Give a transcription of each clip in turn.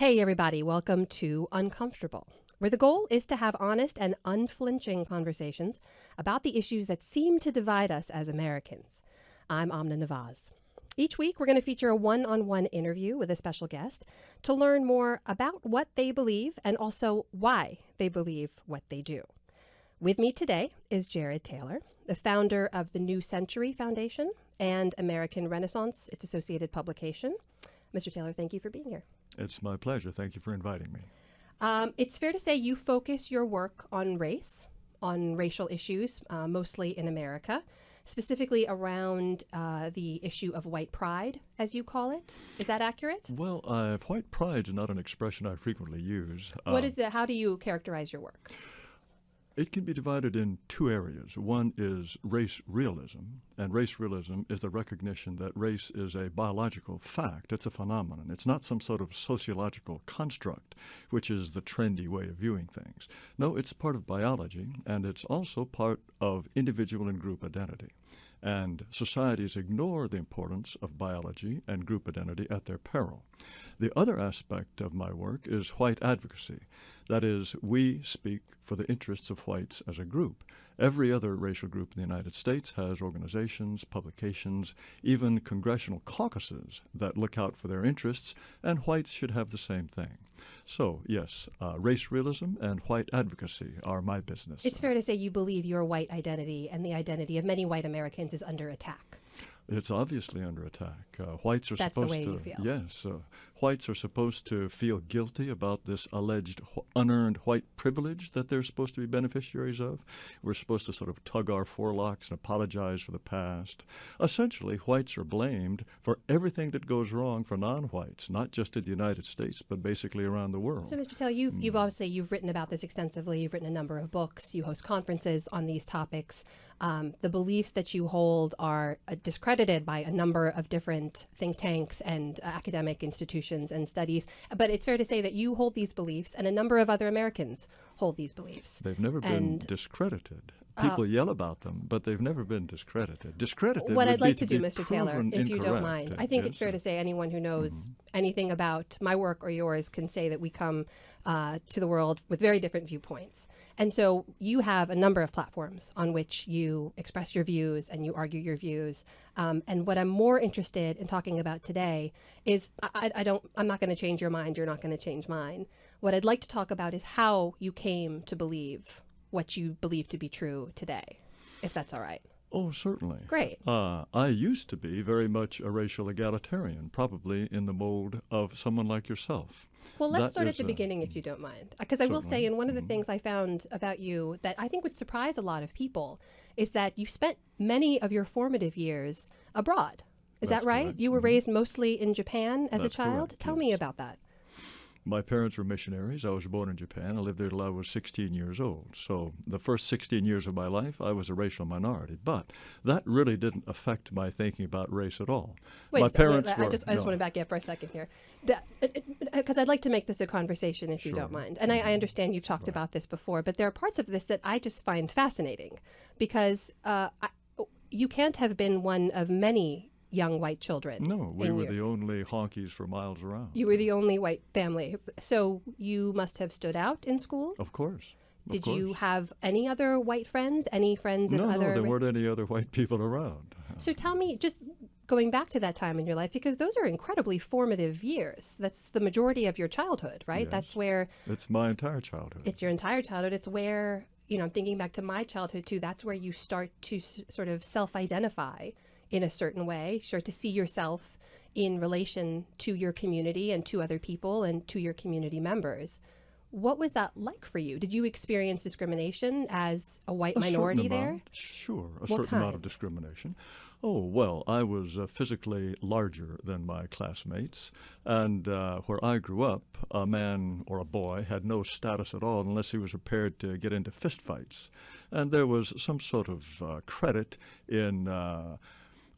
Hey, everybody, welcome to Uncomfortable, where the goal is to have honest and unflinching conversations about the issues that seem to divide us as Americans. I'm Amna Nawaz. Each week, we're going to feature a one-on-one interview with a special guest to learn more about what they believe and also why they believe what they do. With me today is Jared Taylor, the founder of the New Century Foundation and American Renaissance, its associated publication. Mr. Taylor, thank you for being here. It's my pleasure. Thank you for inviting me. It's fair to say you focus your work on race, on racial issues, mostly in America, specifically around the issue of white pride, as you call it. Is that accurate? Well, white pride is not an expression I frequently use. What is that? How do you characterize your work? It can be divided in two areas. One is race realism, and race realism is the recognition that race is a biological fact. It's a phenomenon. It's not some sort of sociological construct, which is the trendy way of viewing things. No, it's part of biology, and it's also part of individual and group identity. And societies ignore the importance of biology and group identity at their peril. The other aspect of my work is white advocacy. That is, we speak for the interests of whites as a group. Every other racial group in the United States has organizations, publications, even congressional caucuses that look out for their interests, and whites should have the same thing. So, yes, race realism and white advocacy are my business. It's fair to say you believe your white identity and the identity of many white Americans is under attack. It's obviously under attack. Whites are That's supposed the way to. you feel. Yes, whites are supposed to feel guilty about this alleged unearned white privilege that they're supposed to be beneficiaries of. We're supposed to sort of tug our forelocks and apologize for the past. Essentially, whites are blamed for everything that goes wrong for non-whites, not just in the United States, but basically around the world. So, Mr. Taylor, you've obviously written about this extensively. You've written a number of books. You host conferences on these topics. The beliefs that you hold are discredited by a number of different think tanks and academic institutions and studies. But it's fair to say that you hold these beliefs, and a number of other Americans hold these beliefs. They've never been discredited. People yell about them, but they've never been discredited. Discredited. What would I'd like be to do, Mr. Taylor, if you don't mind, I think it's fair to say anyone who knows anything about my work or yours can say that we come to the world with very different viewpoints. And so you have a number of platforms on which you express your views and you argue your views. And what I'm more interested in talking about today is I'm not going to change your mind. You're not going to change mine. What I'd like to talk about is how you came to believe what you believe to be true today, if that's all right. Oh, certainly. Great. I used to be very much a racial egalitarian, probably in the mold of someone like yourself. Well, let's start at the beginning, if you don't mind. Because I will say, and one of the things I found about you that I think would surprise a lot of people is that you spent many of your formative years abroad. Is that right? Correct. You were raised mostly in Japan as a That's child? correct, Tell yes. me about that. My parents were missionaries. I was born in Japan. I lived there till I was 16 years old. So the first 16 years of my life, I was a racial minority. But that really didn't affect my thinking about race at all. Wait, my parents I just want to back you up for a second here. Because I'd like to make this a conversation, if you don't mind. And I understand you've talked about this before, but there are parts of this that I just find fascinating. Because you can't have been one of many young white children. No, we were the only honkies for miles around. You were the only white family. So you must have stood out in school? Of course. Did you have any other white friends? Any friends in other... No, there weren't any other white people around. So tell me, just going back to that time in your life, because those are incredibly formative years. That's the majority of your childhood, right? Yes. That's where... It's my entire childhood. It's your entire childhood. It's where, I'm thinking back to my childhood too, that's where you start to sort of self-identify in a certain way, start to see yourself in relation to your community and to other people and to your community members. What was that like for you? Did you experience discrimination as a white minority there? Sure, a What certain kind? amount of discrimination. Oh, well, I was physically larger than my classmates, and where I grew up, a man or a boy had no status at all unless he was prepared to get into fistfights. And there was some sort of credit in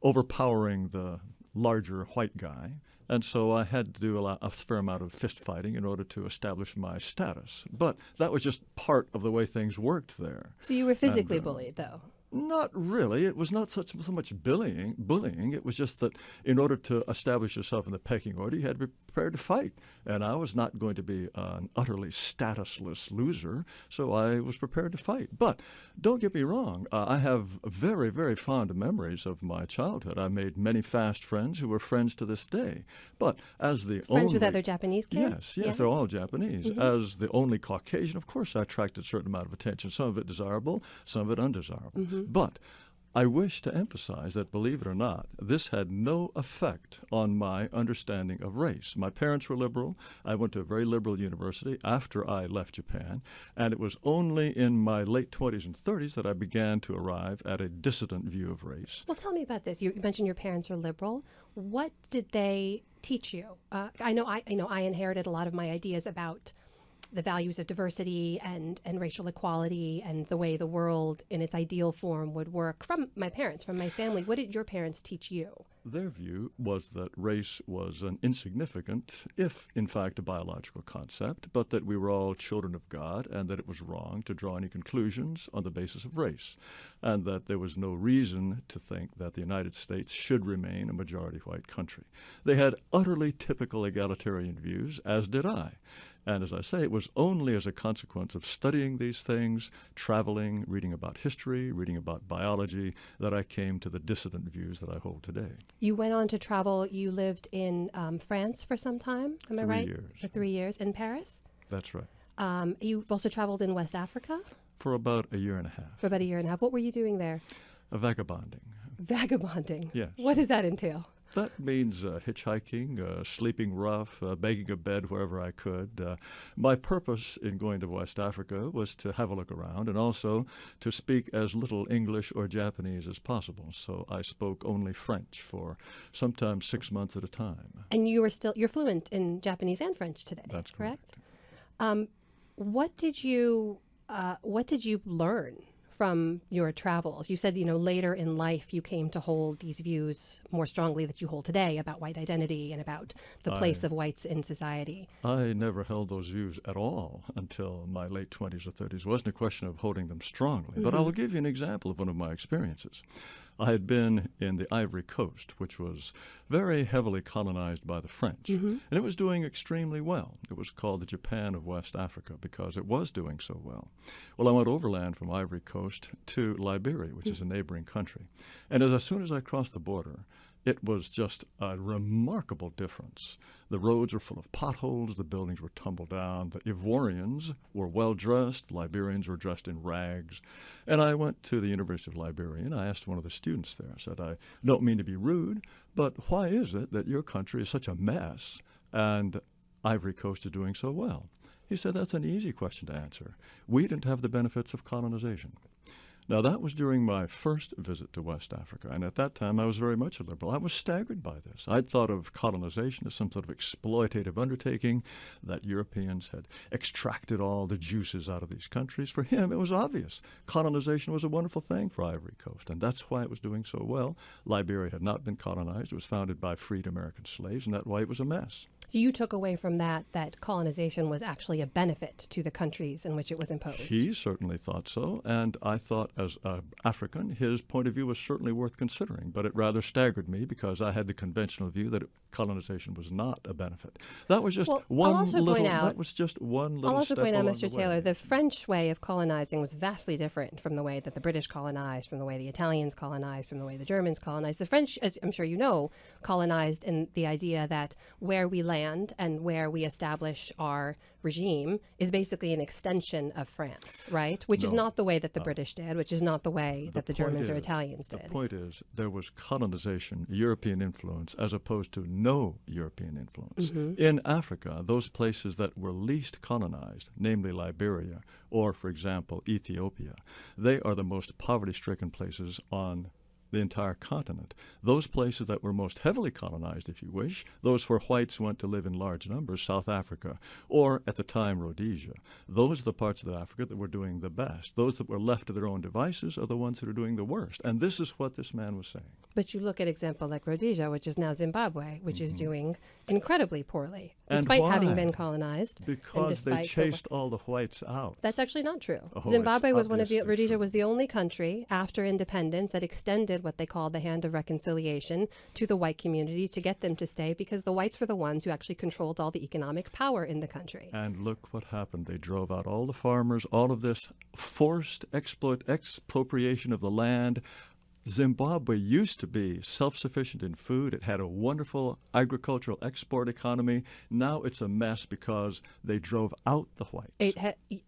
overpowering the larger white guy. And so I had to do a fair amount of fist fighting in order to establish my status. But that was just part of the way things worked there. So you were physically bullied, though? Not really. It was not so much bullying. It was just that in order to establish yourself in the pecking order, you had to be prepared to fight. And I was not going to be an utterly statusless loser, so I was prepared to fight. But don't get me wrong. I have very, very fond memories of my childhood. I made many fast friends who were friends to this day. But as the Friends with other Japanese kids? Yes, they're all Japanese. Mm-hmm. As the only Caucasian, of course, I attracted a certain amount of attention, some of it desirable, some of it undesirable. Mm-hmm. But I wish to emphasize that, believe it or not, this had no effect on my understanding of race. My parents were liberal. I went to a very liberal university after I left Japan, and it was only in my late 20s and 30s that I began to arrive at a dissident view of race. Well, tell me about this. You mentioned your parents are liberal. What did they teach you? I know I inherited a lot of my ideas about the values of diversity and racial equality and the way the world in its ideal form would work from my parents, from my family. What did your parents teach you? Their view was that race was an insignificant, if in fact a biological concept, but that we were all children of God and that it was wrong to draw any conclusions on the basis of race, and that there was no reason to think that the United States should remain a majority white country. They had utterly typical egalitarian views, as did I. And as I say, it was only as a consequence of studying these things, traveling, reading about history, reading about biology, that I came to the dissident views that I hold today. You went on to travel. You lived in France for some time, am I right? 3 years. For 3 years. In Paris? That's right. You've also traveled in West Africa? For about a year and a half. For about a year and a half. What were you doing there? Vagabonding. Vagabonding? Yes. What does that entail? That means hitchhiking, sleeping rough, begging a bed wherever I could. My purpose in going to West Africa was to have a look around and also to speak as little English or Japanese as possible. So I spoke only French for sometimes 6 months at a time. And you're fluent in Japanese and French today. That's correct. What did you learn from your travels? You said, later in life you came to hold these views more strongly that you hold today about white identity and about the place of whites in society. I never held those views at all until my late 20s or 30s. It wasn't a question of holding them strongly. Mm-hmm. But I will give you an example of one of my experiences. I had been in the Ivory Coast, which was very heavily colonized by the French, mm-hmm. and it was doing extremely well. It was called the Japan of West Africa because it was doing so well. Well, I went overland from Ivory Coast to Liberia, which is a neighboring country. And as soon as I crossed the border, it was just a remarkable difference. The roads were full of potholes, the buildings were tumbled down, the Ivorians were well-dressed, Liberians were dressed in rags. And I went to the University of Liberia, and I asked one of the students there, I said, I don't mean to be rude, but why is it that your country is such a mess and Ivory Coast is doing so well? He said, that's an easy question to answer. We didn't have the benefits of colonization. Now, that was during my first visit to West Africa, and at that time I was very much a liberal. I was staggered by this. I'd thought of colonization as some sort of exploitative undertaking, that Europeans had extracted all the juices out of these countries. For him, it was obvious. Colonization was a wonderful thing for Ivory Coast, and that's why it was doing so well. Liberia had not been colonized. It was founded by freed American slaves, and that's why it was a mess. You took away from that colonization was actually a benefit to the countries in which it was imposed. He certainly thought so, and I thought as an African, his point of view was certainly worth considering, but it rather staggered me because I had the conventional view that colonization was not a benefit. That was just one little step I'll also point out, Mr. Taylor, the French way of colonizing was vastly different from the way that the British colonized, from the way the Italians colonized, from the way the Germans colonized. The French, as I'm sure you know, colonized in the idea that where we land and where we establish our regime is basically an extension of France, right? Which is not the way that the British did, which is not the way that the Germans or Italians did. The point is, there was colonization, European influence, as opposed to no European influence. Mm-hmm. In Africa, those places that were least colonized, namely Liberia or, for example, Ethiopia, they are the most poverty-stricken places on the entire continent. Those places that were most heavily colonized, if you wish, those where whites went to live in large numbers, South Africa, or at the time Rhodesia, those are the parts of Africa that were doing the best. Those that were left to their own devices are the ones that are doing the worst. And this is what this man was saying. But you look at example like Rhodesia, which is now Zimbabwe, which is doing incredibly poorly, despite having been colonized. Because they chased all the whites out. That's actually not true. Oh, Zimbabwe was one of the, Rhodesia true. was the only country after independence that extended what they called the hand of reconciliation to the white community to get them to stay, because the whites were the ones who actually controlled all the economic power in the country. And look what happened. They drove out all the farmers, all of this forced expropriation of the land. Zimbabwe used to be self-sufficient in food. It had a wonderful agricultural export economy. Now it's a mess because they drove out the whites.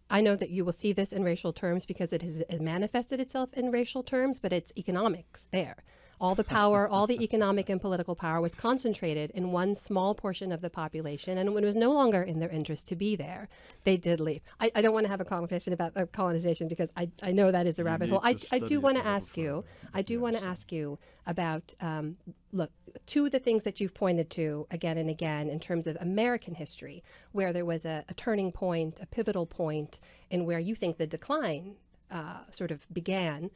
I know that you will see this in racial terms because it has manifested itself in racial terms, but it's economics there. All the power, all the economic and political power was concentrated in one small portion of the population. And when it was no longer in their interest to be there, they did leave. I don't want to have a conversation about colonization because I know that is a rabbit hole. I do want to ask you, about, look, two of the things that you've pointed to again and again in terms of American history, where there was a turning point, a pivotal point, and where you think the decline sort of began,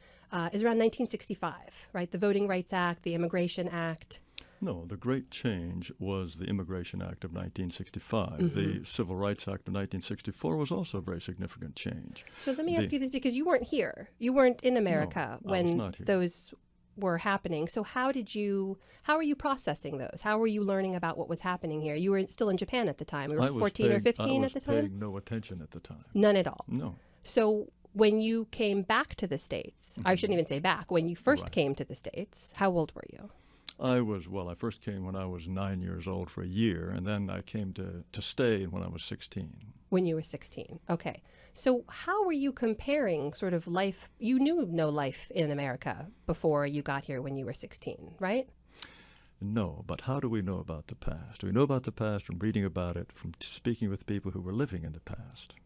is around 1965, right? The Voting Rights Act, the Immigration Act. No, the great change was the Immigration Act of 1965. The Civil Rights Act of 1964 was also a very significant change. So let me ask you this, because you weren't here. You weren't in America when those were happening. So how are you processing those? How were you learning about what was happening here? You were still in Japan at the time. You were 14 or 15 at the time? I was paying no attention at the time. None at all? No. So when you came back to the States, I shouldn't even say back, when you first came to the States, how old were you? I first came when I was 9 years old for a year, and then I came to stay when I was 16. When you were 16, okay. So how were you comparing sort of life? You knew no life in America before you got here when you were 16, right? No, but how do we know about the past? We know about the past from reading about it, from speaking with people who were living in the past.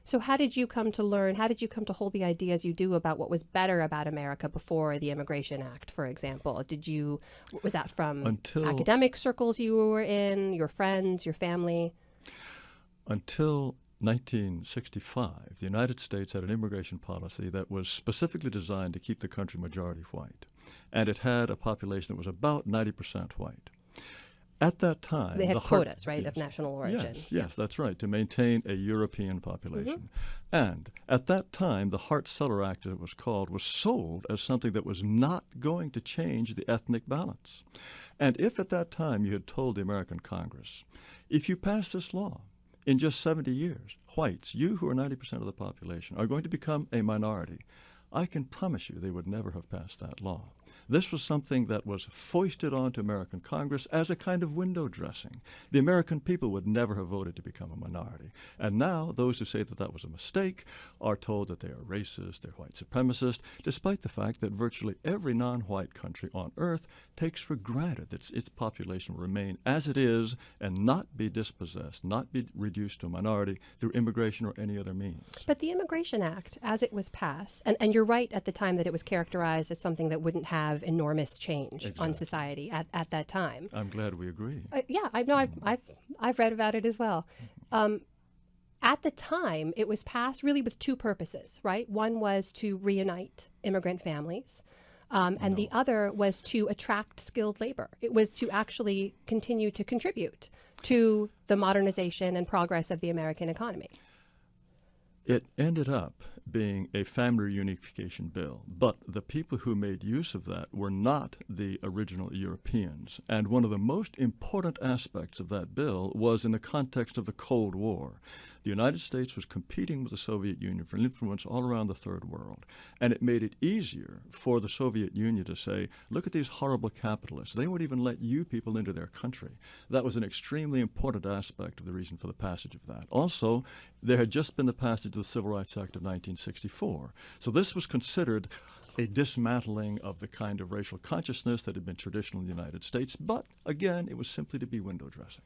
So how did you come to learn, how did you come to hold the ideas you do about what was better about America before the Immigration Act, for example? Was that from academic circles you were in, your friends, your family? Until 1965, the United States had an immigration policy that was specifically designed to keep the country majority white. And it had a population that was about 90% white. At that time, they had quotas, right, of national origin. Yes, that's right, to maintain a European population. And at that time, the Hart-Celler Act, as it was called, was sold as something that was not going to change the ethnic balance. And if at that time you had told the American Congress, if you pass this law, in just 70 years, whites, you who are 90% of the population, are going to become a minority, I can promise you they would never have passed that law. This was something that was foisted onto American Congress as a kind of window dressing. The American people would never have voted to become a minority. And now those who say that that was a mistake are told that they are racist, they're white supremacist, despite the fact that virtually every non-white country on earth takes for granted that its population will remain as it is and not be dispossessed, not be reduced to a minority through immigration or any other means. But the Immigration Act, as it was passed, and you're right at the time that it was characterized as something that wouldn't have enormous change on society at that time. I'm glad we agree. Yeah, I know. I've read about it as well. At the time, it was passed really with two purposes, right? One was to reunite immigrant families, and the other was to attract skilled labor. It was to actually continue to contribute to the modernization and progress of the American economy. It ended up being a family reunification bill, but the people who made use of that were not the original Europeans. And one of the most important aspects of that bill was in the context of the Cold War. The United States was competing with the Soviet Union for influence all around the Third World, and it made it easier for the Soviet Union to say, look at these horrible capitalists. They won't even let you people into their country. That was an extremely important aspect of the reason for the passage of that. Also, there had just been the passage of the Civil Rights Act of 1964. So this was considered a dismantling of the kind of racial consciousness that had been traditional in the United States, but again, it was simply to be window dressing.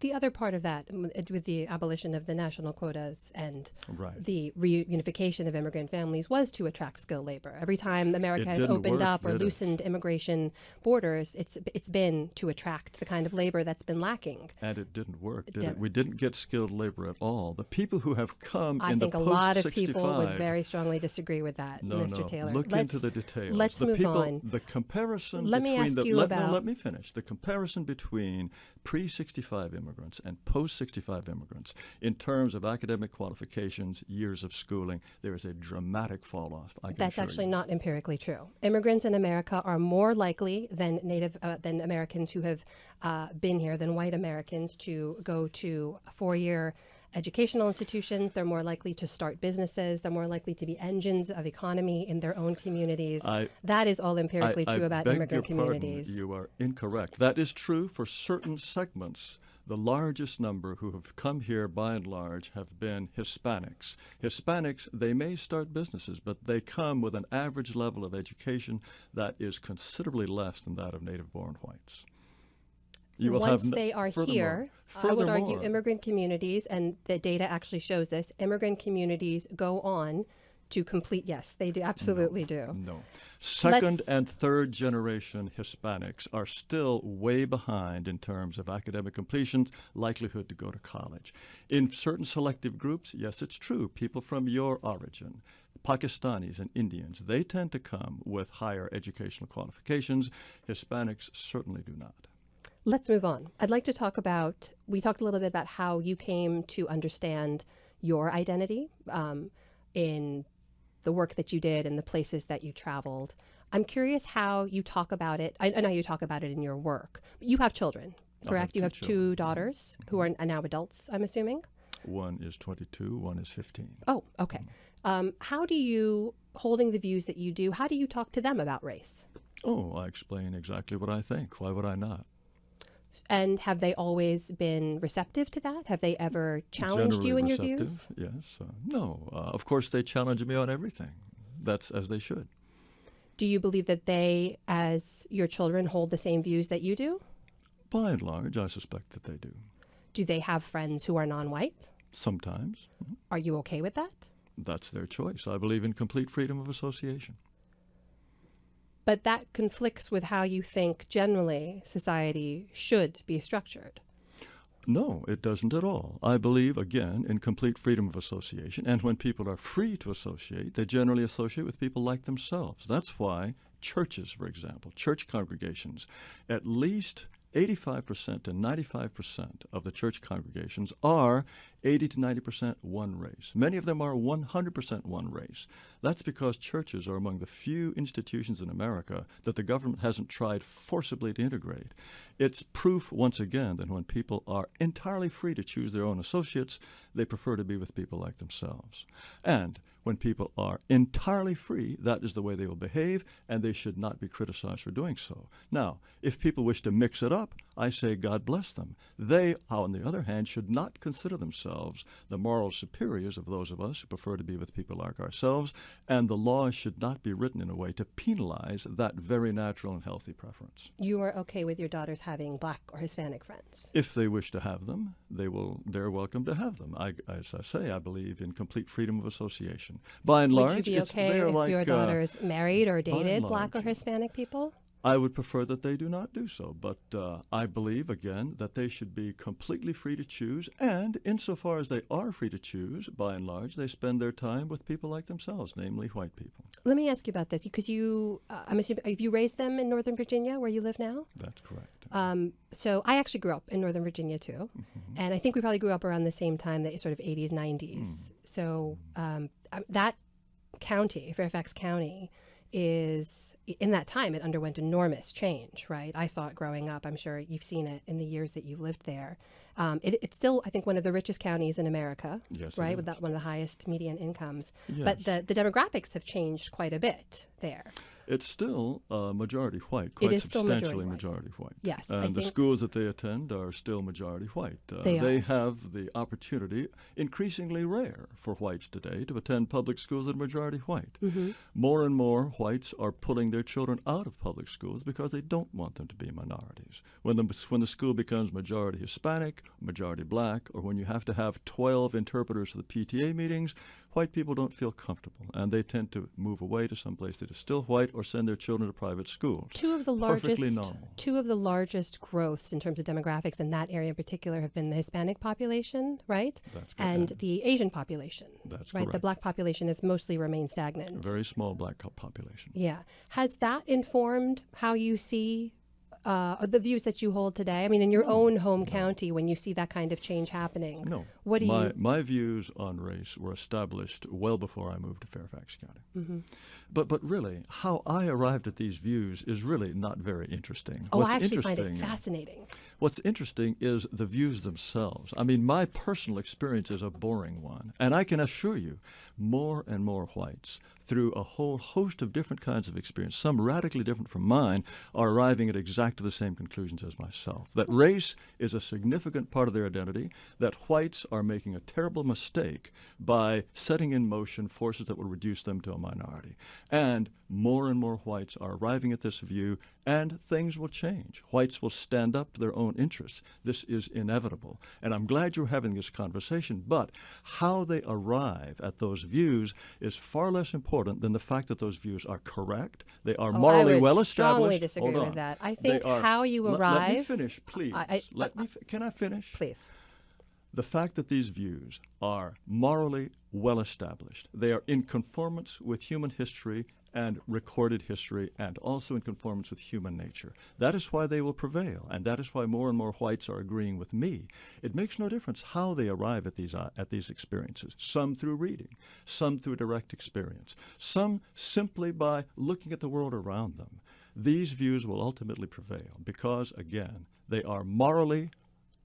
the other part of that, with the abolition of the national quotas and Right. the reunification of immigrant families, was to attract skilled labor. Every time America It has didn't opened work, up or did it? loosened immigration borders, it's been to attract the kind of labor that's been lacking. And it didn't work, did it? didn't. We didn't get skilled labor at all. The people who have come I in the think a lot of post-65... people would very strongly disagree with that, No, Mr. no. Taylor. Look into the details. Let's the move people, on. The comparison Let me between ask the... you let, about... No, let me finish. The comparison between pre-65 immigrants and post-65 immigrants in terms of academic qualifications, years of schooling, there is a dramatic fall-off. That's actually not empirically true. Immigrants in America are more likely than than Americans who have been here, than white Americans, to go to four-year educational institutions. They're more likely to start businesses. They're more likely to be engines of economy in their own communities. That is all empirically true about immigrant communities. You are incorrect. That is true for certain segments. The largest number who have come here, by and large, have been Hispanics. Hispanics, they may start businesses, but they come with an average level of education that is considerably less than that of native-born whites. Once they are here, I would argue immigrant communities, and the data actually shows this, immigrant communities go on to complete, yes, they do, absolutely do. No. Second and third generation Hispanics are still way behind in terms of academic completions, likelihood to go to college. In certain selective groups, yes, it's true, people from your origin, Pakistanis and Indians, they tend to come with higher educational qualifications. Hispanics certainly do not. Let's move on. I'd like to talk about, we talked a little bit about how you came to understand your identity in the work that you did and the places that you traveled. I'm curious how you talk about it. I know you talk about it in your work. You have children, correct? You have two daughters who are now adults, I'm assuming? One is 22, one is 15. Oh, okay. How do you, holding the views that you do, how do you talk to them about race? Oh, I explain exactly what I think. Why would I not? And have they always been receptive to that? Have they ever challenged you in your views? Yes. No. Of course, they challenge me on everything. That's as they should. Do you believe that they, as your children, hold the same views that you do? By and large, I suspect that they do. Do they have friends who are non-white? Sometimes. Are you okay with that? That's their choice. I believe in complete freedom of association. But that conflicts with how you think generally society should be structured. No, it doesn't at all. I believe, again, in complete freedom of association. And when people are free to associate, they generally associate with people like themselves. That's why churches, for example, church congregations, at least 85% to 95% of the church congregations are 80 to 90% one race. Many of them are 100% one race. That's because churches are among the few institutions in America that the government hasn't tried forcibly to integrate. It's proof, once again, that when people are entirely free to choose their own associates, they prefer to be with people like themselves. And when people are entirely free, that is the way they will behave, and they should not be criticized for doing so. Now, if people wish to mix it up, I say God bless them. They, on the other hand, should not consider themselves the moral superiors of those of us who prefer to be with people like ourselves, and the law should not be written in a way to penalize that very natural and healthy preference. You are okay with your daughters having Black or Hispanic friends? If they wish to have them, they're welcome to have them. As I say, I believe in complete freedom of association. By and large, would you be okay if your daughters married or dated Black or Hispanic people? I would prefer that they do not do so, but I believe, again, that they should be completely free to choose, and insofar as they are free to choose, by and large, they spend their time with people like themselves, namely white people. Let me ask you about this, because I'm assuming, have you raised them in Northern Virginia, where you live now? That's correct. So I actually grew up in Northern Virginia, too, and I think we probably grew up around the same time, that sort of 80s, 90s. So that county, Fairfax County, is, in that time, it underwent enormous change, right? I saw it growing up. I'm sure you've seen it in the years that you've lived there. It's still, I think, one of the richest counties in America, yes, right? With that, one of the highest median incomes. Yes. But the demographics have changed quite a bit there. It's still majority white, quite It is still substantially majority majority white. Yes, And the schools that they attend are still majority white. They have the opportunity, increasingly rare for whites today, to attend public schools that are majority white. Mm-hmm. More and more whites are pulling their children out of public schools because they don't want them to be minorities. When the school becomes majority Hispanic, majority black, or when you have to have 12 interpreters for the PTA meetings, white people don't feel comfortable, and they tend to move away to some place that is still white or send their children to private schools. Perfectly normal. Two of the largest growths in terms of demographics in that area in particular have been the Hispanic population, right? That's correct. And the Asian population. That's right. correct. The black population has mostly remained stagnant. A very small black population. Yeah. Has that informed how you see the views that you hold today? I mean, in your own home county, when you see that kind of change happening, No. What do you? My views on race were established well before I moved to Fairfax County. Mm-hmm. But really, how I arrived at these views is really not very interesting. Oh, I actually find it fascinating. What's interesting is the views themselves. I mean, my personal experience is a boring one. And I can assure you, more and more whites, through a whole host of different kinds of experience, some radically different from mine, are arriving at exactly the same conclusions as myself. That race is a significant part of their identity, that whites are making a terrible mistake by setting in motion forces that will reduce them to a minority. And more whites are arriving at this view, and things will change. Whites will stand up to their own interests. This is inevitable. And I'm glad you're having this conversation, but how they arrive at those views is far less important than the fact that those views are correct. They are morally well established. I strongly disagree with that. I think how you arrive. Let me finish, please. Can I finish? Please. The fact that these views are morally well established, they are in conformance with human history and recorded history, and also in conformance with human nature. That is why they will prevail, and that is why more and more whites are agreeing with me. It makes no difference how they arrive at these experiences, some through reading, some through direct experience, some simply by looking at the world around them. These views will ultimately prevail because, again, they are morally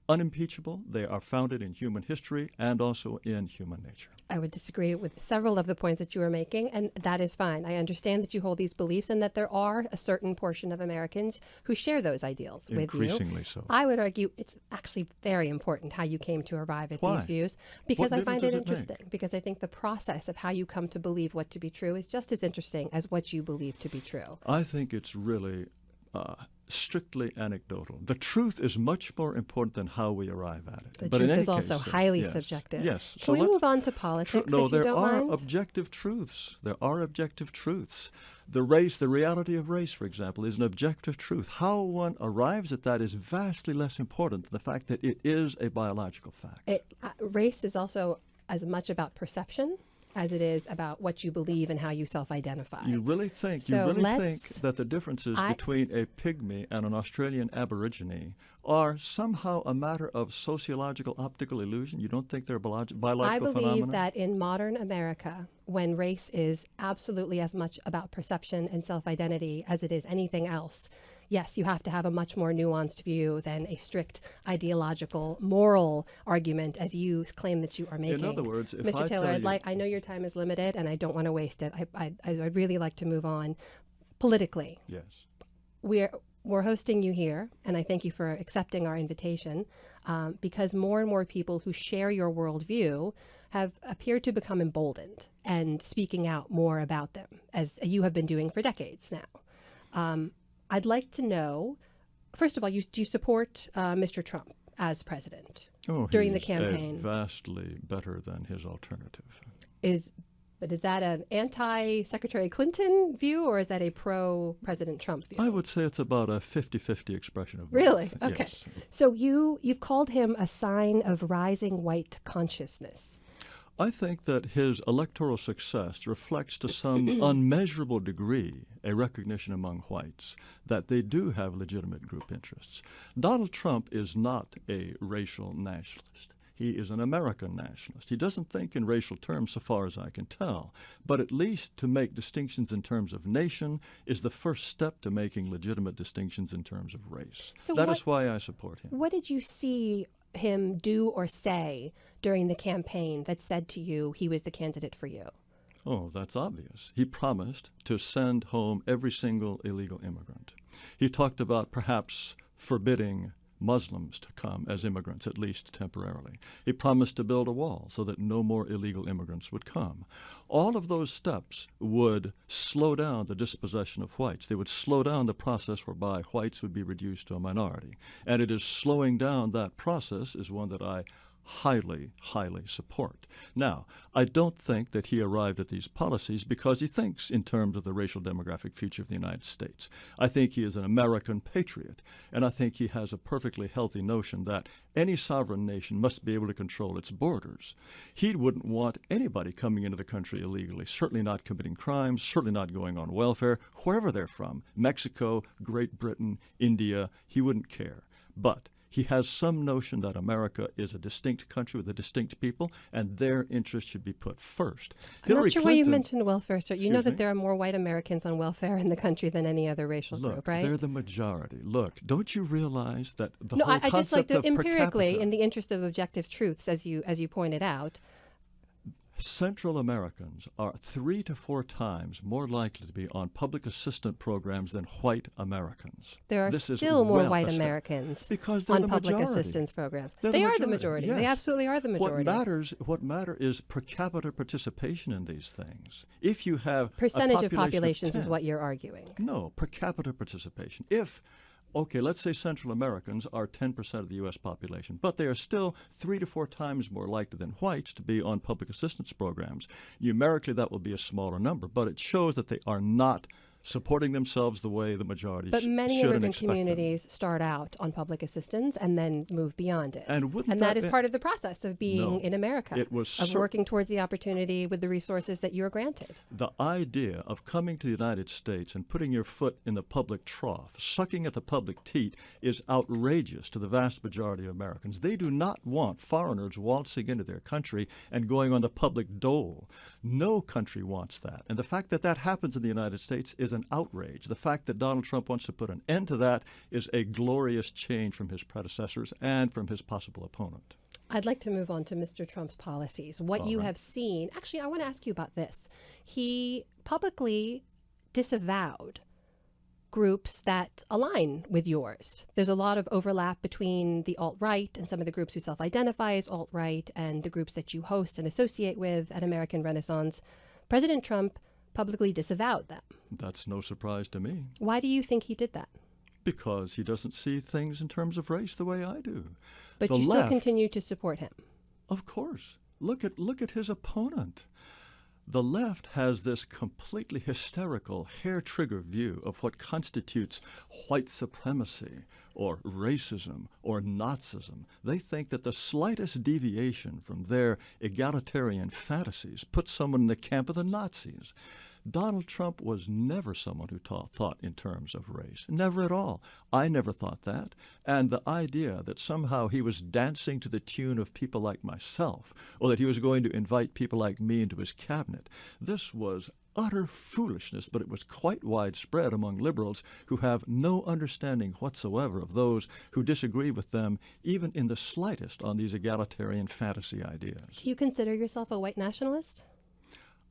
unimpeachable. They are founded in human history and also in human nature. I would disagree with several of the points that you were making, and that is fine. I understand that you hold these beliefs and that there are a certain portion of Americans who share those ideals with you. Increasingly so. I would argue it's actually very important how you came to arrive at these views, because I find it interesting, because I think the process of how you come to believe what to be true is just as interesting as what you believe to be true. I think it's really strictly anecdotal. The truth is much more important than how we arrive at it. The but truth in any is also case, highly subjective. Yes. Can we move on to politics, No, if you there don't are mind? objective truths. There are objective truths. The reality of race, for example, is an objective truth. How one arrives at that is vastly less important than the fact that it is a biological fact. Race is also as much about perception as it is about what you believe and how you self-identify. You really think that the differences between a pygmy and an Australian Aborigine are somehow a matter of sociological optical illusion? You don't think they're biological phenomena? I believe that in modern America, when race is absolutely as much about perception and self-identity as it is anything else, yes, you have to have a much more nuanced view than a strict ideological, moral argument as you claim that you are making. In other words, if Mr. Taylor, I know your time is limited and I don't want to waste it. I'd really like to move on politically. Yes. We're hosting you here, and I thank you for accepting our invitation, because more and more people who share your worldview have appeared to become emboldened and speaking out more about them, as you have been doing for decades now. I'd like to know, first of all, do you support Mr. Trump as president during the campaign? Vastly better than his alternative. But is that an anti-Secretary Clinton view, or is that a pro-President Trump view? I would say it's about a 50-50 expression of both. Really? Okay. Yes. So you've called him a sign of rising white consciousness. I think that his electoral success reflects to some unmeasurable degree a recognition among whites that they do have legitimate group interests. Donald Trump is not a racial nationalist. He is an American nationalist. He doesn't think in racial terms, so far as I can tell. But at least to make distinctions in terms of nation is the first step to making legitimate distinctions in terms of race. So that is why I support him. What did you see him do or say during the campaign that said to you he was the candidate for you? Oh, that's obvious. He promised to send home every single illegal immigrant. He talked about perhaps forbidding Muslims to come as immigrants, at least temporarily. He promised to build a wall so that no more illegal immigrants would come. All of those steps would slow down the dispossession of whites. They would slow down the process whereby whites would be reduced to a minority. And it is slowing down that process is one that I highly, highly support. Now, I don't think that he arrived at these policies because he thinks in terms of the racial demographic future of the United States. I think he is an American patriot, and I think he has a perfectly healthy notion that any sovereign nation must be able to control its borders. He wouldn't want anybody coming into the country illegally, certainly not committing crimes, certainly not going on welfare, wherever they're from, Mexico, Great Britain, India, he wouldn't care. But he has some notion that America is a distinct country with a distinct people, and their interests should be put first. I'm not sure why you mentioned welfare, sir. You know that me? there are more white Americans on welfare in the country than any other racial Look, group, right? they're the majority. Look, don't you realize that the No, whole I just like concept to of per empirically, capita, in the interest of objective truths, as you pointed out, Central Americans are 3 to 4 times more likely to be on public assistance programs than white Americans. there are This is still more well white established. Americans Because they're on the public majority. assistance programs. They're They are the majority. yes. They absolutely are the majority. What matter is per capita participation in these things. If you have Percentage a of populations 10, is what you're arguing. No, per capita participation. Okay, let's say Central Americans are 10% of the U.S. population, but they are still 3 to 4 times more likely than whites to be on public assistance programs. Numerically, that will be a smaller number, but it shows that they are not supporting themselves the way the majority But many should and immigrant expect them. communities start out on public assistance and then move beyond it. And wouldn't that that is be- part of the process of being No, in America, it was of working towards the opportunity with the resources that you are granted. The idea of coming to the United States and putting your foot in the public trough, sucking at the public teat, is outrageous to the vast majority of Americans. They do not want foreigners waltzing into their country and going on the public dole. No country wants that. And the fact that that happens in the United States is an outrage. The fact that Donald Trump wants to put an end to that is a glorious change from his predecessors and from his possible opponent. I'd like to move on to Mr. Trump's policies. What you have seen, actually, I want to ask you about this. He publicly disavowed groups that align with yours. There's a lot of overlap between the alt-right and some of the groups who self-identify as alt-right and the groups that you host and associate with at American Renaissance. President Trump publicly disavowed them. That's no surprise to me. Why do you think he did that? Because he doesn't see things in terms of race the way I do. But The you still left- continue to support him. Of course. Look at his opponent. The left has this completely hysterical, hair-trigger view of what constitutes white supremacy or racism or Nazism. They think that the slightest deviation from their egalitarian fantasies puts someone in the camp of the Nazis. Donald Trump was never someone who thought in terms of race. Never at all. I never thought that. And the idea that somehow he was dancing to the tune of people like myself, or that he was going to invite people like me into his cabinet, this was utter foolishness, but it was quite widespread among liberals who have no understanding whatsoever of those who disagree with them, even in the slightest, on these egalitarian fantasy ideas. Do you consider yourself a white nationalist?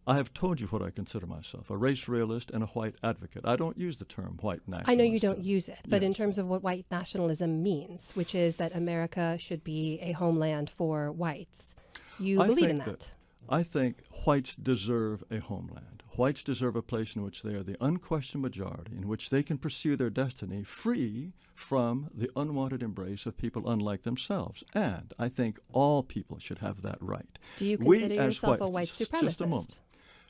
I have told you what I consider myself, a race realist and a white advocate. I don't use the term white nationalist. I know you don't use it, but in Yes. terms of what white nationalism means, which is that America should be a homeland for whites, you I believe in think that. I think whites deserve a homeland. Whites deserve a place in which they are the unquestioned majority, in which they can pursue their destiny free from the unwanted embrace of people unlike themselves. And I think all people should have that right. Do you We consider as yourself a whites- white just supremacist? a moment.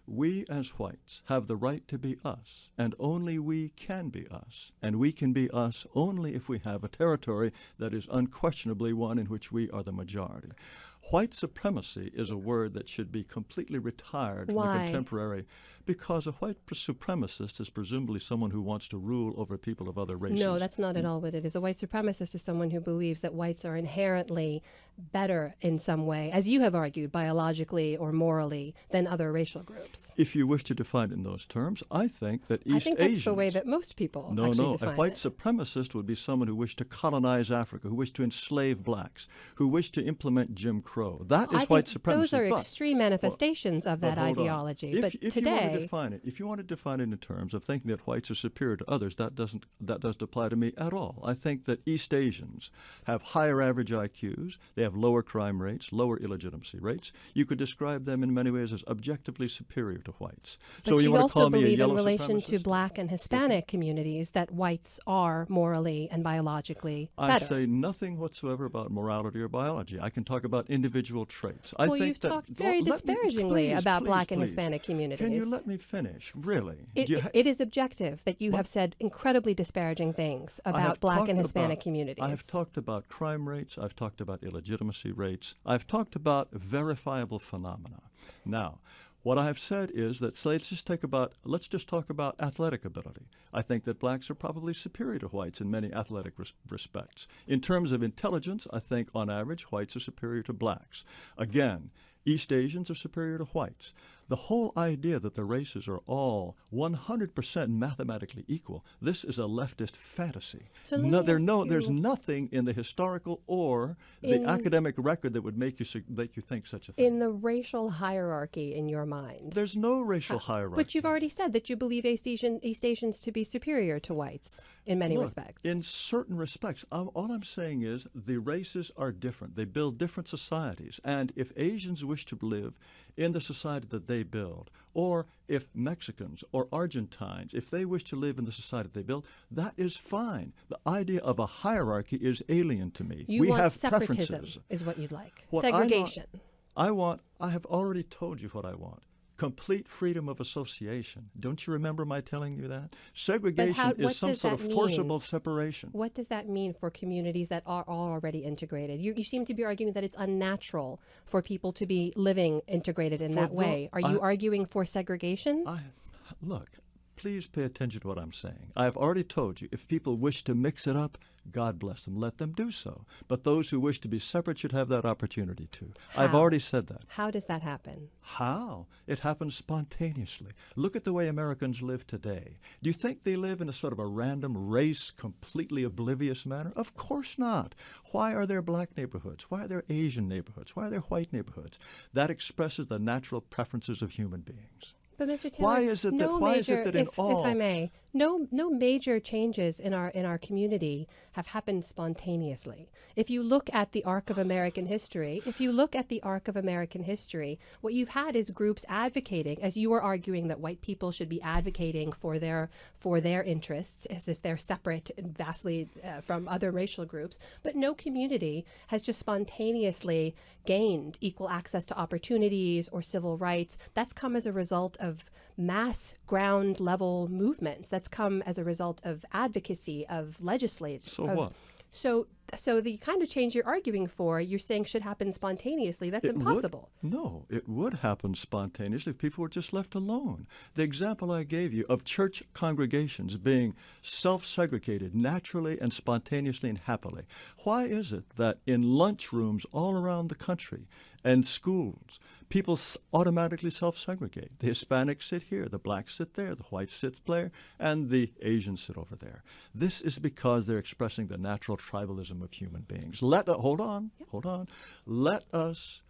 We as whites have the right to be us, and only we can be us. And we can be us only if we have a territory that is unquestionably one in which we are the majority. White supremacy is a word that should be completely retired from the Why? contemporary, because a white supremacist is presumably someone who wants to rule over people of other races. No, that's not at all what it is. A white supremacist is someone who believes that whites are inherently better in some way, as you have argued, biologically or morally, than other racial groups. If you wish to define it in those terms, I think that East I think that's Asians... the way that most people No, actually a define white it. supremacist would be someone who wished to colonize Africa, who wished to enslave blacks, who wished to implement Jim Crow. Crow. That is I white think supremacy. those are But- extreme manifestations of that hold on. ideology. If But you want to today, define it, if you want to define it in terms of thinking that whites are superior to others, that doesn't apply to me at all. I think that East Asians have higher average IQs. They have lower crime rates, lower illegitimacy rates. You could describe them in many ways as objectively superior to whites. So but you you want to also call me a believe in yellow relation to supremacist? black and Hispanic communities that whites are morally and biologically I better. say nothing whatsoever about morality or biology. I can talk about individual traits. I Well, think you've that, talked very let me- disparagingly please, about please, black and please. Hispanic communities. Can you let me finish? Really? It is objective that you have said incredibly disparaging things I about have black and talked Hispanic about- communities. I have talked about crime rates. I've talked about illegitimacy rates. I've talked about verifiable phenomena. Now, what I have said is that let's just talk about athletic ability. I think that blacks are probably superior to whites in many athletic respects. In terms of intelligence, I think on average whites are superior to blacks. Again, East Asians are superior to whites. The whole idea that the races are all 100% mathematically equal, this is a leftist fantasy. So let me ask There's you- nothing in the historical or the academic record that would make you think such a thing. in the racial hierarchy in your mind. There's no racial hierarchy. But you've already said that you believe East Asians to be superior to whites in many Look, respects. in certain respects, all I'm saying is the races are different. They build different societies. And if Asians wish to live in the society that they build, or if Mexicans or Argentines, if they wish to live in the society they build, that is fine. The idea of a hierarchy is alien to me. You we want have separatism, preferences. is what you'd like. What I want- Segregation. I have already told you what I want. Complete freedom of association. Don't you remember my telling you that? Segregation what is some does sort of that mean? forcible separation. What does that mean for communities that are already integrated? You seem to be arguing that it's unnatural for people to be living integrated in that way. Are you arguing for segregation? Look, please pay attention to what I'm saying. I have already told you, if people wish to mix it up, God bless them, let them do so. But those who wish to be separate should have that opportunity too. I've How? already said that. How does that happen? How? It happens spontaneously. Look at the way Americans live today. Do you think they live in a sort of a random race, completely oblivious manner? Of course not. Why are there black neighborhoods? Why are there Asian neighborhoods? Why are there white neighborhoods? That expresses the natural preferences of human beings. But Mr. Taylor, Why is it that in all, if I may, no major changes in our community have happened spontaneously. If you look at the arc of American history, what you've had is groups advocating, as you were arguing that white people should be advocating for their interests, as if they're separate and vastly from other racial groups. But no community has just spontaneously gained equal access to opportunities or civil rights. That's come as a result of mass ground level movements. That's come as a result of advocacy, of legislation. So what? So the kind of change you're arguing for, you're saying should happen spontaneously. That's impossible. No, it would happen spontaneously if people were just left alone. The example I gave you of church congregations being self-segregated naturally and spontaneously and happily. Why is it that in lunchrooms all around the country and schools, people automatically self-segregate? The Hispanics sit here, the blacks sit there, the whites sit there, and the Asians sit over there. This is because they're expressing the natural tribalism of human beings. Hold on. Let us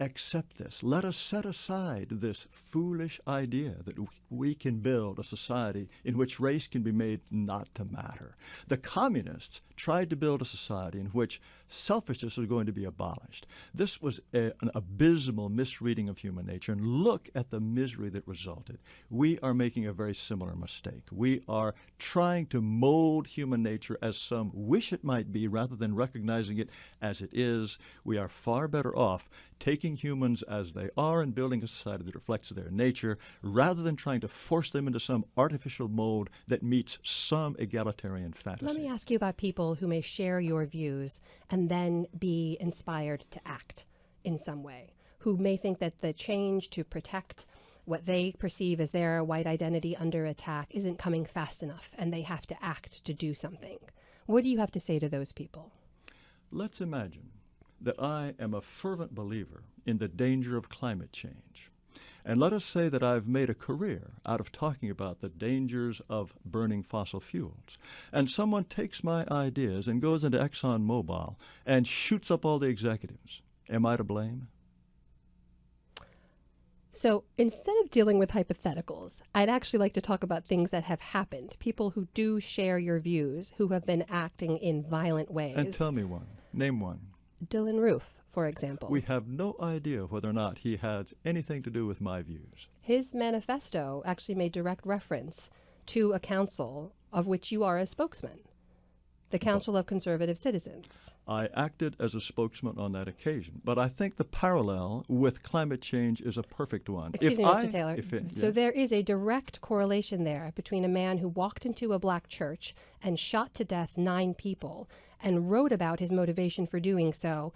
accept this. Let us set aside this foolish idea that we can build a society in which race can be made not to matter. The communists tried to build a society in which selfishness was going to be abolished. This was an abysmal misreading of human nature, and look at the misery that resulted. We are making a very similar mistake. We are trying to mold human nature as some wish it might be rather than recognizing it as it is. We are far better off taking humans as they are and building a society that reflects their nature rather than trying to force them into some artificial mold that meets some egalitarian fantasy. Let me ask you about people who may share your views and then be inspired to act in some way, who may think that the change to protect what they perceive as their white identity under attack isn't coming fast enough and they have to act to do something. What do you have to say to those people? Let's imagine that I am a fervent believer in the danger of climate change. And let us say that I've made a career out of talking about the dangers of burning fossil fuels. And someone takes my ideas and goes into ExxonMobil and shoots up all the executives Am I to blame? So instead of dealing with hypotheticals, I'd actually like to talk about things that have happened, people who do share your views, who have been acting in violent ways. And tell me one. Name one. Dylan Roof, for example. We have no idea whether or not he had anything to do with my views. His manifesto actually made direct reference to a council of which you are a spokesman, the Council of Conservative Citizens. I acted as a spokesman on that occasion, but I think the parallel with climate change is a perfect one. Excuse me, Mr. Taylor. So there is a direct correlation there between a man who walked into a black church and shot to death 9 people and wrote about his motivation for doing so,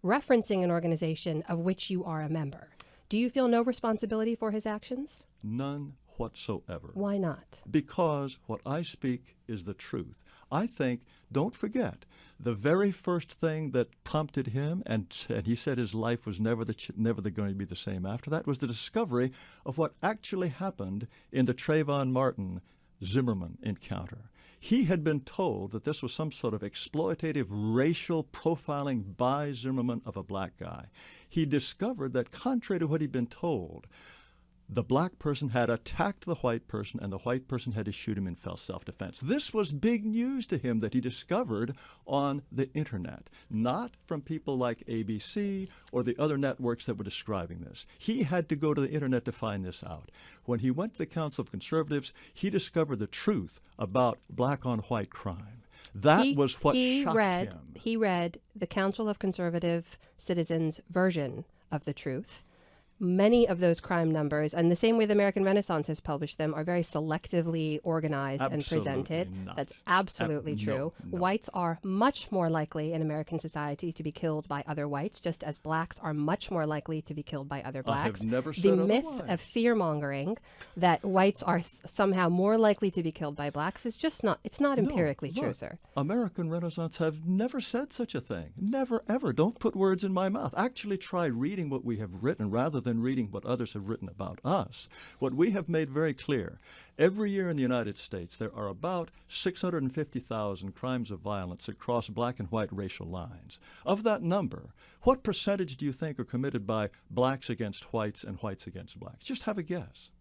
referencing an organization of which you are a member. Do you feel no responsibility for his actions? None whatsoever. Why not? Because what I speak is the truth. I think, don't forget, the very first thing that prompted him, and he said his life was never going to be the same after that, was the discovery of what actually happened in the Trayvon Martin Zimmerman encounter. He had been told that this was some sort of exploitative racial profiling by Zimmerman of a black guy. He discovered that contrary to what he'd been told, the black person had attacked the white person, and the white person had to shoot him in self-defense. This was big news to him that he discovered on the internet, not from people like ABC or the other networks that were describing this. He had to go to the internet to find this out. When he went to the Council of Conservatives, he discovered the truth about black-on-white crime. That was what shocked him. He read the Council of Conservative Citizens' version of the truth. Many of those crime numbers, and the same way the American Renaissance has published them, are very selectively organized and presented. That's absolutely true. No. Whites are much more likely in American society to be killed by other whites, just as blacks are much more likely to be killed by other blacks. I have never said the myth otherwise. of fear-mongering that whites are somehow more likely to be killed by blacks is just not, it's not empirically true, sir. American Renaissance have never said such a thing. Never, ever. Don't put words in my mouth. Actually try reading what we have written rather than reading what others have written about us. What we have made very clear, every year in the United States, there are about 650,000 crimes of violence that cross black and white racial lines. Of that number, what percentage do you think are committed by blacks against whites and whites against blacks? Just have a guess.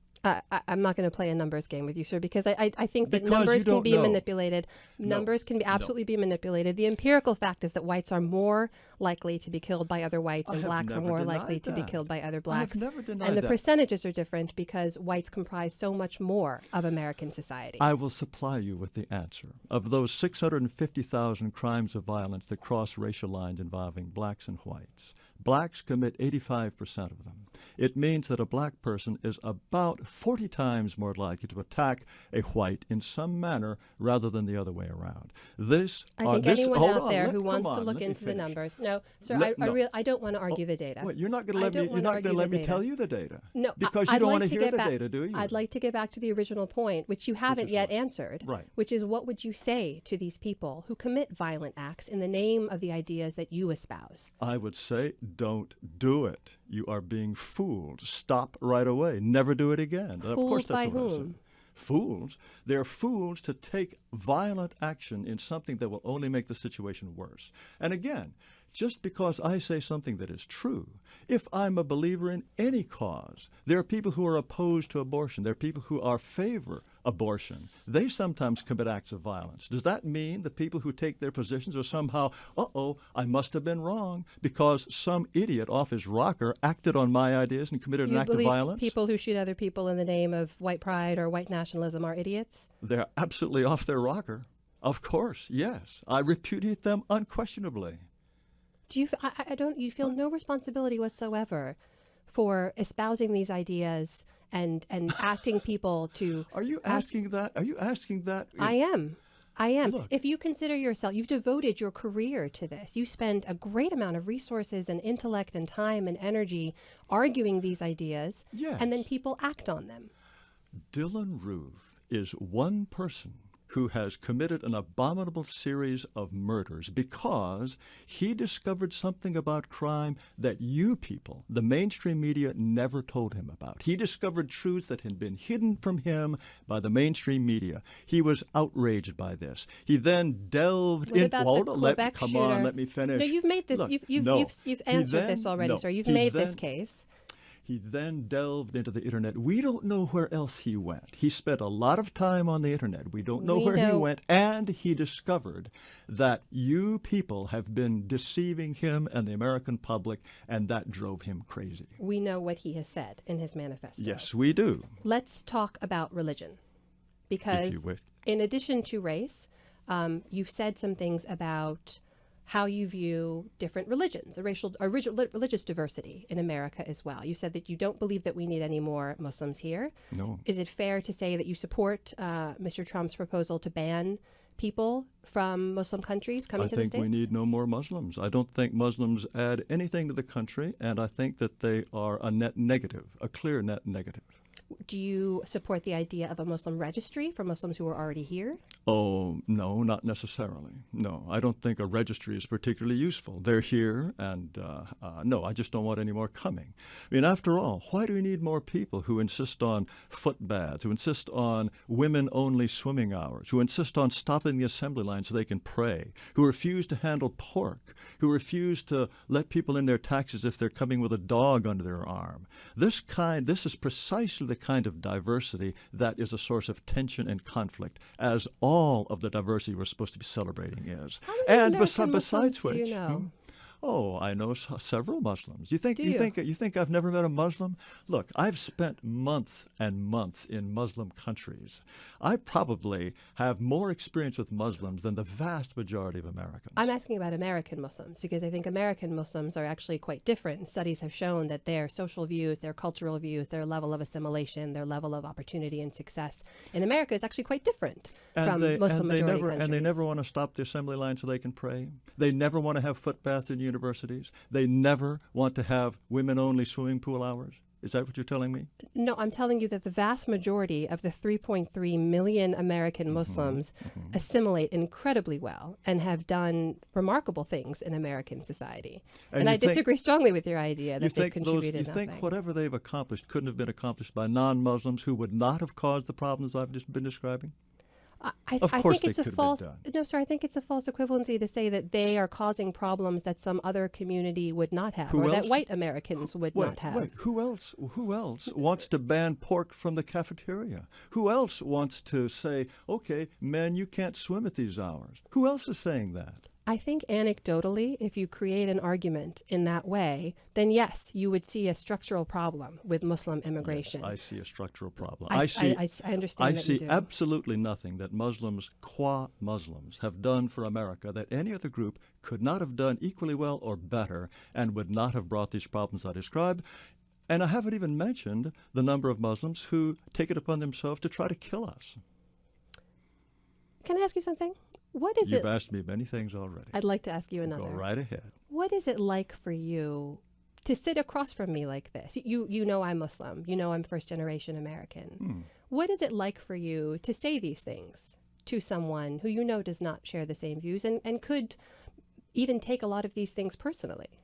I'm not going to play a numbers game with you, sir, because I think that numbers can be manipulated. Numbers can be absolutely be manipulated. The empirical fact is that whites are more likely to be killed by other whites and blacks are more likely to be killed by other blacks. And the percentages are different because whites comprise so much more of American society. I will supply you with the answer. Of those 650,000 crimes of violence that cross racial lines involving blacks and whites, blacks commit 85% of them. It means that a black person is about 40 times more likely to attack a white in some manner rather than the other way around. I think anyone out there who wants to look into the numbers. No, sir, I don't want to argue the data. Wait, you're not going to let me tell you the data? No, because you don't want to hear the data, do you? I'd like to get back to the original point, which you haven't yet answered, which is what would you say to these people who commit violent acts in the name of the ideas that you espouse? I would say, don't do it. You are being fooled. Stop right away. Never do it again. Fooled of course, that's by what I whom? said. Fools. They're fools to take violent action in something that will only make the situation worse. And again, just because I say something that is true, if I'm a believer in any cause, there are people who are opposed to abortion. There are people who are favor abortion. They sometimes commit acts of violence. Does that mean the people who take their positions are somehow, I must have been wrong because some idiot off his rocker acted on my ideas and committed an act of violence? People who shoot other people in the name of white pride or white nationalism are idiots? They're absolutely off their rocker. Of course, yes. I repudiate them unquestionably. Do you? You feel no responsibility whatsoever for espousing these ideas and acting people to. Are you asking that? Are you asking that? I am. Look, if you consider yourself, you've devoted your career to this. You spend a great amount of resources and intellect and time and energy arguing these ideas, yes. And then people act on them. Dylan Roof is one person who has committed an abominable series of murders because he discovered something about crime that you people, the mainstream media, never told him about. He discovered truths that had been hidden from him by the mainstream media. He was outraged by this. He then delved What in. about Hold the on, Quebec come shooter? on, let me finish. No, you've made this. Look, You've answered this already, sir. You've made this case. He then delved into the internet. We don't know where else he went. He spent a lot of time on the internet. We don't know where he went. And he discovered that you people have been deceiving him and the American public, and that drove him crazy. We know what he has said in his manifesto. Yes, we do. Let's talk about religion. Because in addition to race, you've said some things about how you view different religions, religious diversity in America as well. You said that you don't believe that we need any more Muslims here. No. Is it fair to say that you support Mr. Trump's proposal to ban people from Muslim countries coming to the States? I think we need no more Muslims. I don't think Muslims add anything to the country, and I think that they are a net negative, a clear net negative. Do you support the idea of a Muslim registry for Muslims who are already here? Oh, no, not necessarily. No, I don't think a registry is particularly useful. They're here, and no, I just don't want any more coming. I mean, after all, why do we need more people who insist on foot baths, who insist on women-only swimming hours, who insist on stopping the assembly line so they can pray, who refuse to handle pork, who refuse to let people in their taxis if they're coming with a dog under their arm? This is precisely the kind of diversity that is a source of tension and conflict, as all of the diversity we're supposed to be celebrating is. And besides which, you know? Oh, I know several Muslims. You think I've never met a Muslim? Look, I've spent months and months in Muslim countries. I probably have more experience with Muslims than the vast majority of Americans. I'm asking about American Muslims because I think American Muslims are actually quite different. Studies have shown that their social views, their cultural views, their level of assimilation, their level of opportunity and success in America is actually quite different from Muslim-majority countries. And they never want to stop the assembly line so they can pray. They never want to have foot baths in universities. They never want to have women-only swimming pool hours. Is that what you're telling me? No, I'm telling you that the vast majority of the 3.3 million American Muslims assimilate incredibly well and have done remarkable things in American society. And I disagree strongly with your idea that they've contributed nothing. You think whatever they've accomplished couldn't have been accomplished by non-Muslims who would not have caused the problems I've just been describing? I think it's a false equivalency to say that they are causing problems that some other community would not have, that white Americans would not have. Wait, who else wants to ban pork from the cafeteria? Who else wants to say, okay, men, you can't swim at these hours? Who else is saying that? I think anecdotally, if you create an argument in that way, then yes, you would see a structural problem with Muslim immigration. Yes, I see a structural problem. I understand. I see absolutely nothing that Muslims, qua Muslims, have done for America that any other group could not have done equally well or better and would not have brought these problems I described. And I haven't even mentioned the number of Muslims who take it upon themselves to try to kill us. Can I ask you something? You've asked me many things already. I'd like to ask you another. Go right ahead. What is it like for you to sit across from me like this? You know I'm Muslim. You know I'm first-generation American. What is it like for you to say these things to someone who you know does not share the same views and could even take a lot of these things personally?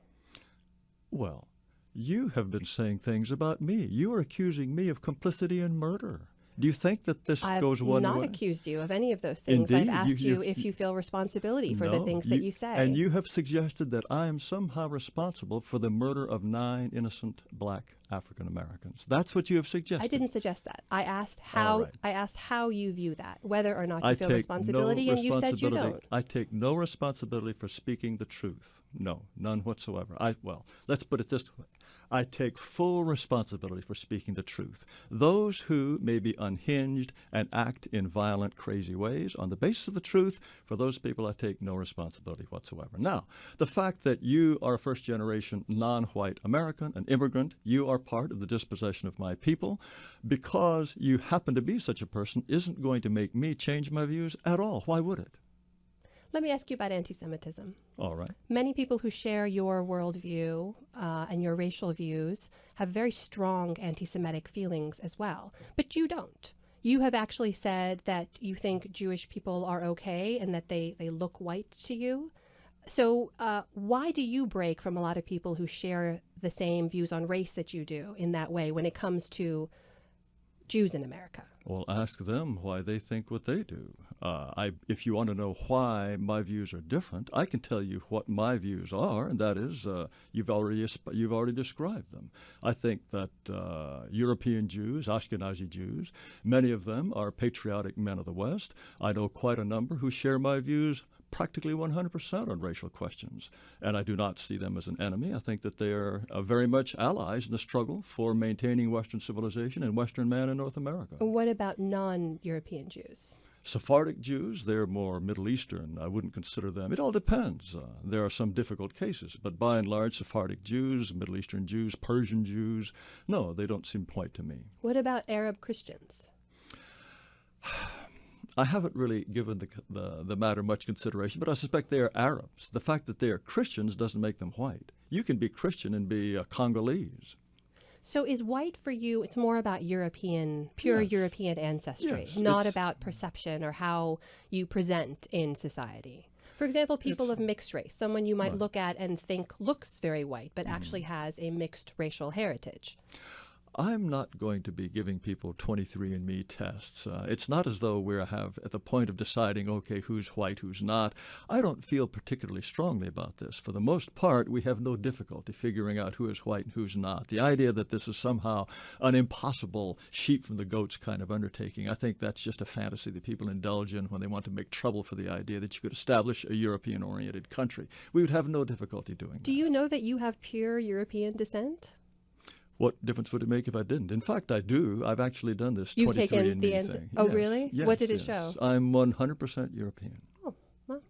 Well, you have been saying things about me. You are accusing me of complicity in murder. Do you think that this goes one way? I've not accused you of any of those things. Indeed, I've asked you if you feel responsibility for the things that you say. And you have suggested that I am somehow responsible for the murder of 9 innocent black African Americans. That's what you have suggested. I didn't suggest that. I asked how you view that, whether or not you feel responsibility, and you said you don't. I take no responsibility for speaking the truth. No, none whatsoever. Let's put it this way. I take full responsibility for speaking the truth. Those who may be unhinged and act in violent, crazy ways on the basis of the truth, for those people I take no responsibility whatsoever. Now, the fact that you are a first-generation non-white American, an immigrant, you are part of the dispossession of my people, because you happen to be such a person isn't going to make me change my views at all. Why would it? Let me ask you about anti-Semitism. All right. Many people who share your worldview and your racial views have very strong anti-Semitic feelings as well, but you don't. You have actually said that you think Jewish people are okay and that they look white to you. So why do you break from a lot of people who share the same views on race that you do in that way when it comes to Jews in America? Well, ask them why they think what they do. If you want to know why my views are different, I can tell you what my views are, and that is you've already described them. I think that European Jews, Ashkenazi Jews, many of them are patriotic men of the West. I know quite a number who share my views practically 100% on racial questions, and I do not see them as an enemy. I think that they are very much allies in the struggle for maintaining Western civilization and Western man in North America. What about non-European Jews? Sephardic Jews, they're more Middle Eastern. I wouldn't consider them. It all depends. There are some difficult cases, but by and large, Sephardic Jews, Middle Eastern Jews, Persian Jews, no, they don't seem white to me. What about Arab Christians? I haven't really given the matter much consideration, but I suspect they are Arabs. The fact that they are Christians doesn't make them white. You can be Christian and be Congolese. So is white for you, it's more about pure Yes. European ancestry, Yes, not it's- about perception or how you present in society. For example, people of mixed race, someone you might look at and think looks very white, but actually has a mixed racial heritage. I'm not going to be giving people 23andMe tests. It's not as though we're at the point of deciding, okay, who's white, who's not. I don't feel particularly strongly about this. For the most part, we have no difficulty figuring out who is white and who's not. The idea that this is somehow an impossible sheep from the goats kind of undertaking, I think that's just a fantasy that people indulge in when they want to make trouble for the idea that you could establish a European-oriented country. We would have no difficulty doing that. Do you know that you have pure European descent? What difference would it make if I didn't? In fact, I do. I've actually done this You've 23andMe taken the thing. Oh, Yes, really? yes, What did it yes. show? I'm 100% European. Oh, well.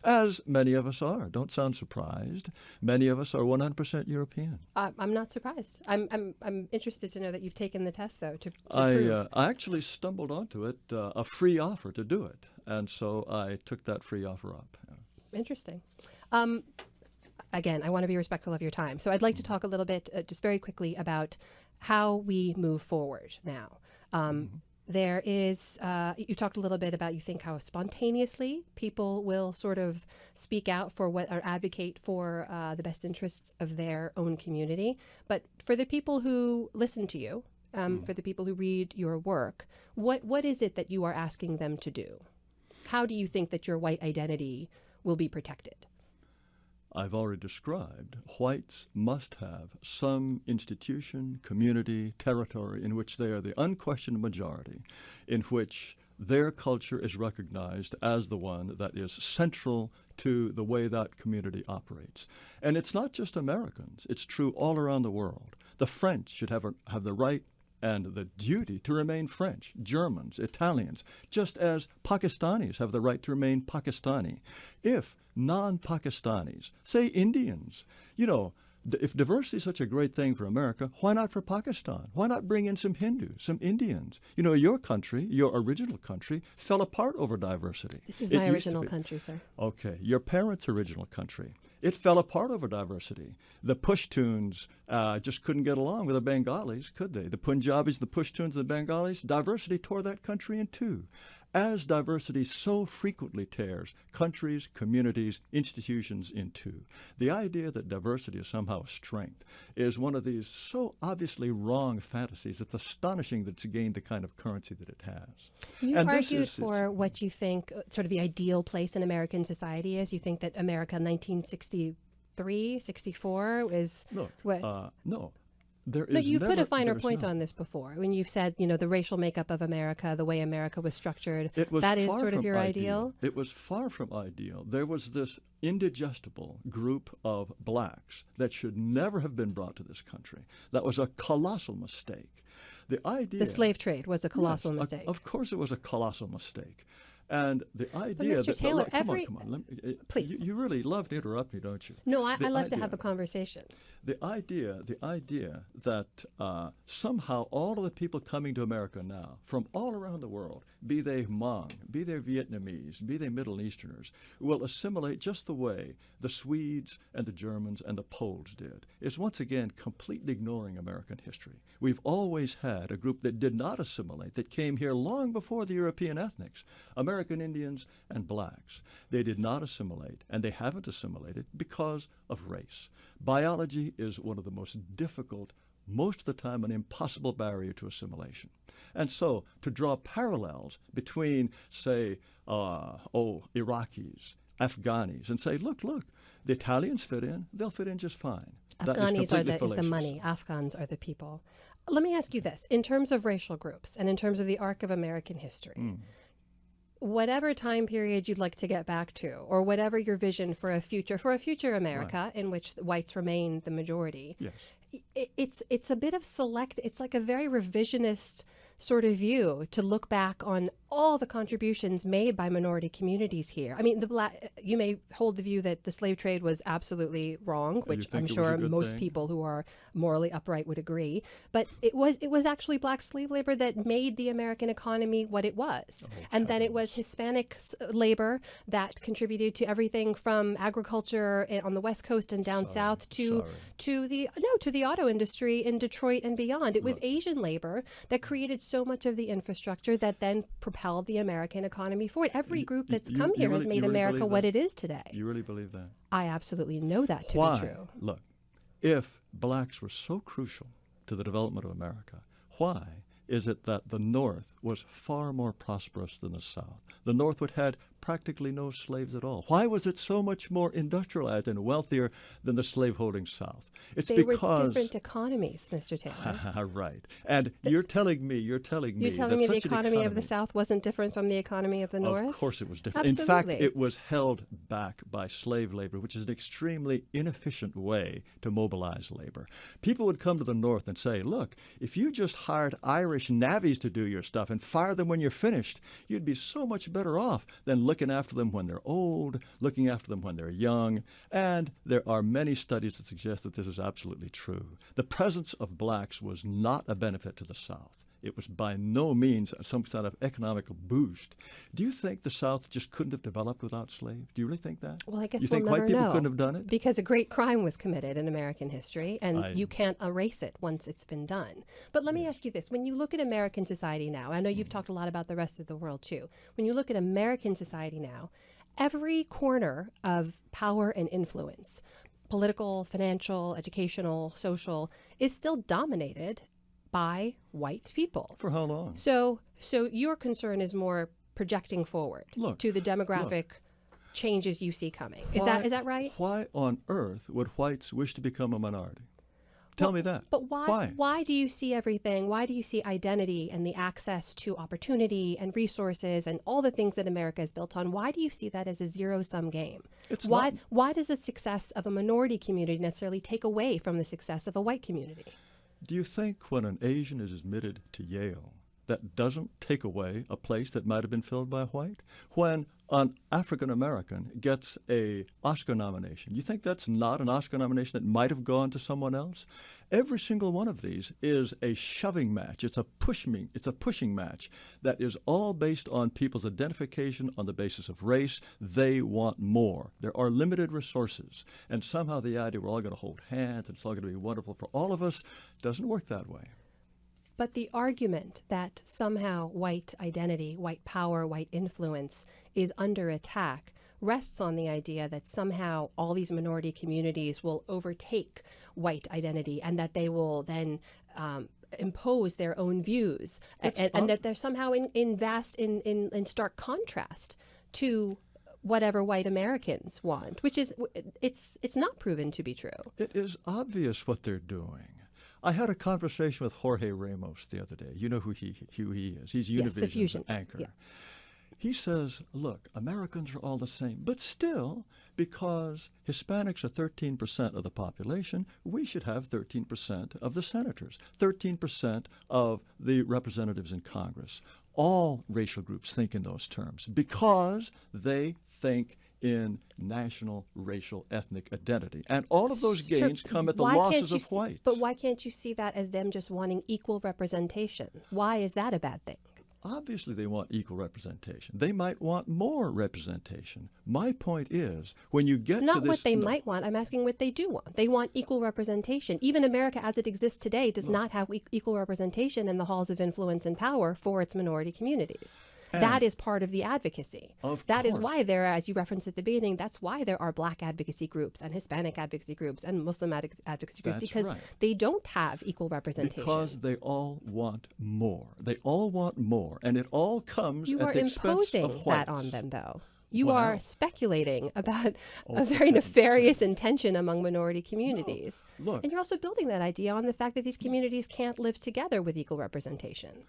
As many of us are. Don't sound surprised. Many of us are 100% European. I'm not surprised. I'm interested to know that you've taken the test, though, to prove. I actually stumbled onto it, a free offer to do it, and so I took that free offer up. Interesting. Again, I want to be respectful of your time. So I'd like to talk a little bit, just very quickly, about how we move forward now. There is, you talked a little bit about, you think, how spontaneously people will sort of speak out for what, or advocate for the best interests of their own community. But for the people who listen to you, for the people who read your work, what is it that you are asking them to do? How do you think that your white identity will be protected? I've already described, whites must have some institution, community, territory in which they are the unquestioned majority, in which their culture is recognized as the one that is central to the way that community operates. And it's not just Americans. It's true all around the world. The French should have the right and the duty to remain French, Germans, Italians, just as Pakistanis have the right to remain Pakistani. If non-Pakistanis, say Indians, if diversity is such a great thing for America, why not for Pakistan? Why not bring in some Hindus, some Indians? Your country, your original country, fell apart over diversity. This is my original country, sir. Okay, your parents' original country. It fell apart over diversity. The Pashtuns just couldn't get along with the Bengalis, could they? The Punjabis, the Pashtuns, the Bengalis, diversity tore that country in two. As diversity so frequently tears countries, communities, institutions in two. The idea that diversity is somehow a strength is one of these so obviously wrong fantasies. It's astonishing that it's gained the kind of currency that it has. You argued for what you think sort of the ideal place in American society is. You think that America 1963, 64 is what? No. No, you put a finer point on this before when you've said, the racial makeup of America, the way America was structured. That is sort of your ideal? It was far from ideal. There was this indigestible group of blacks that should never have been brought to this country. That was a colossal mistake. The slave trade was a colossal mistake. Of course it was a colossal mistake. And the idea Mr. that Taylor, come on. Please. You really love to interrupt me, don't you? No, I love to have a conversation. The idea that somehow all of the people coming to America now from all around the world, be they Hmong, be they Vietnamese, be they Middle Easterners, will assimilate just the way the Swedes and the Germans and the Poles did, is once again completely ignoring American history. We've always had a group that did not assimilate, that came here long before the European ethnics, American Indians and blacks. They did not assimilate, and they haven't assimilated because of race. Biology is one of the most difficult, most of the time an impossible barrier to assimilation. And so to draw parallels between, say, Iraqis, Afghanis, and say, look, the Italians fit in, they'll fit in just fine. Afghanis is the money. Afghans are the people. Let me ask you this. In terms of racial groups and in terms of the arc of American history, whatever time period you'd like to get back to, or whatever your vision for a future America in which whites remain the majority, it's a bit of it's like a very revisionist sort of view to look back on all the contributions made by minority communities here. I mean, you may hold the view that the slave trade was absolutely wrong, which I'm sure most people who are morally upright would agree. But it was actually black slave labor that made the American economy what it was. And then it was Hispanic labor that contributed to everything from agriculture on the West Coast and down south to the auto industry in Detroit and beyond. It was Asian labor that created so much of the infrastructure that then propelled the American economy forward. Every group that's come here has made America what it is today. You really believe that? I absolutely know that to be true. Look, if blacks were so crucial to the development of America, why is it that the North was far more prosperous than the South? The North had practically no slaves at all. Why was it so much more industrialized and wealthier than the slaveholding South? It's they because were different economies, Mr. Taylor. Right. And you're telling me the that economy of the South wasn't different from the economy of the North? Of course it was different. Absolutely. In fact, it was held back by slave labor, which is an extremely inefficient way to mobilize labor. People would come to the North and say, look, if you just hired Irish navvies to do your stuff and fire them when you're finished, you'd be so much better off than looking after them when they're old, looking after them when they're young. And there are many studies that suggest that this is absolutely true. The presence of blacks was not a benefit to the South. It was by no means some sort of economical boost. Do you think the South just couldn't have developed without slaves? Do you really think that? Well, I guess you think we'll never white people know, couldn't have done it? Because a great crime was committed in American history, and you can't erase it once it's been done. But let me ask you this. When you look at American society now, I know you've talked a lot about the rest of the world too. When you look at American society now, every corner of power and influence, political, financial, educational, social, is still dominated by white people. For how long? So your concern is more projecting forward to the demographic changes you see coming. Is that right? Why on earth would whites wish to become a minority? Tell me that. But why do you see everything? Why do you see identity and the access to opportunity and resources and all the things that America is built on? Why do you see that as a zero-sum game? Why does the success of a minority community necessarily take away from the success of a white community? Do you think when an Asian is admitted to Yale, that doesn't take away a place that might have been filled by a white? When an African American gets an Oscar nomination, you think that's not an Oscar nomination that might have gone to someone else? Every single one of these is a shoving match. It's a pushing match that is all based on people's identification on the basis of race. They want more. There are limited resources, and somehow the idea we're all going to hold hands and it's all going to be wonderful for all of us doesn't work that way. But the argument that somehow white identity, white power, white influence is under attack rests on the idea that somehow all these minority communities will overtake white identity and that they will then impose their own views and that they're somehow in stark contrast to whatever white Americans want, which is it's not proven to be true. It is obvious what they're doing. I had a conversation with Jorge Ramos the other day. You know who he is. He's Univision's anchor. Yeah. He says, look, Americans are all the same, but still, because Hispanics are 13% of the population, we should have 13% of the senators, 13% of the representatives in Congress. All racial groups think in those terms because they think in national, racial, ethnic identity. And all of those gains come at the losses of whites. But why can't you see that as them just wanting equal representation? Why is that a bad thing? Obviously, they want equal representation. They might want more representation. My point is, when you get to this... Not what they might want. I'm asking what they do want. They want equal representation. Even America as it exists today does not have equal representation in the halls of influence and power for its minority communities. And that is part of the advocacy. That is why there, as you referenced at the beginning, that's why there are Black advocacy groups and Hispanic advocacy groups and Muslim advocacy groups, because they don't have equal representation. Because they all want more. They all want more, and it all comes at the expense of whites. You are imposing that on them, though. You are speculating about a very nefarious intention among minority communities. No. Look, and you're also building that idea on the fact that these communities can't live together with equal representation.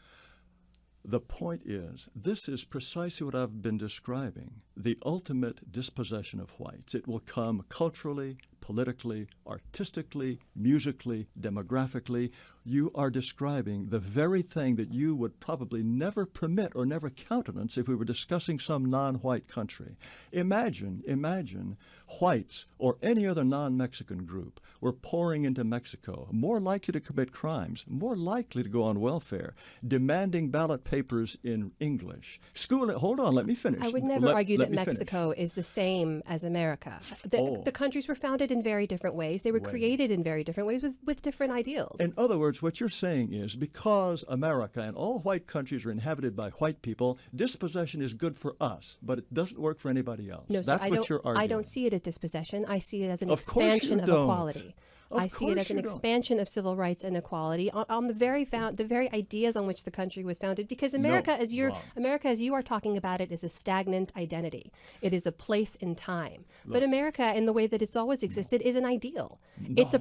The point is, this is precisely what I've been describing, the ultimate dispossession of whites. It will come culturally, politically, artistically, musically, demographically. You are describing the very thing that you would probably never permit or never countenance if we were discussing some non-white country. Imagine whites or any other non-Mexican group were pouring into Mexico, more likely to commit crimes, more likely to go on welfare, demanding ballot papers in English. Hold on, let me finish. I would never argue that Mexico is the same as America. The countries were founded in very different ways. They were created in very different ways with different ideals. In other words, what you're saying is because America and all white countries are inhabited by white people, dispossession is good for us, but it doesn't work for anybody else. No, that's what you're arguing. I don't see it as dispossession. I see it as an expansion of equality. I see it as an expansion of civil rights and equality on the very ideas on which the country was founded. Because America, as you are talking about it, is a stagnant identity. It is a place in time. But America, in the way that it's always existed, is an ideal. It's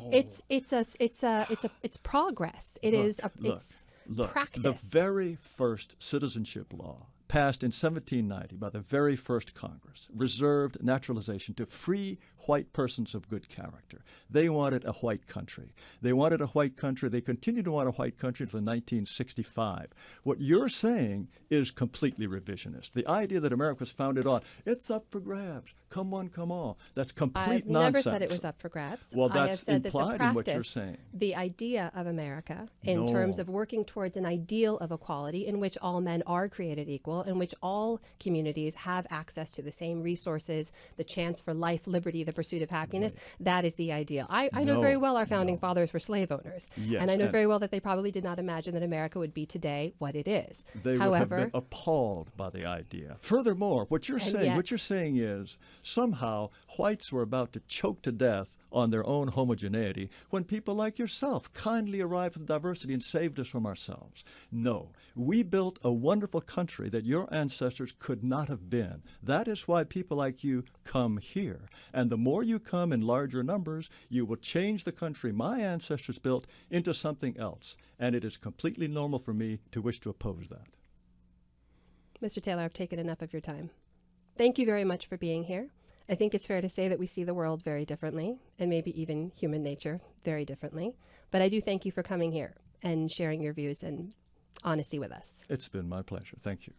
progress. It's practice. The very first citizenship law passed in 1790 by the very first Congress, reserved naturalization to free white persons of good character. They wanted a white country. They wanted a white country. They continued to want a white country until 1965. What you're saying is completely revisionist. The idea that America was founded on, it's up for grabs, come one, come all, that's complete nonsense. I've never said it was up for grabs. Well, that's I have said implied that in what you're saying. The idea of America, in terms of working towards an ideal of equality in which all men are created equal, in which all communities have access to the same resources, the chance for life, liberty, the pursuit of happiness, that is the ideal. I know very well our founding fathers were slave owners. Yes, and I know very well that they probably did not imagine that America would be today what it is. They would have been appalled by the idea. Furthermore, what you're saying is somehow whites were about to choke to death on their own homogeneity when people like yourself kindly arrived with diversity and saved us from ourselves. No, we built a wonderful country that your ancestors could not have been. That is why people like you come here. And the more you come in larger numbers, you will change the country my ancestors built into something else. And it is completely normal for me to wish to oppose that. Mr. Taylor, I've taken enough of your time. Thank you very much for being here. I think it's fair to say that we see the world very differently, and maybe even human nature very differently. But I do thank you for coming here and sharing your views and honesty with us. It's been my pleasure. Thank you.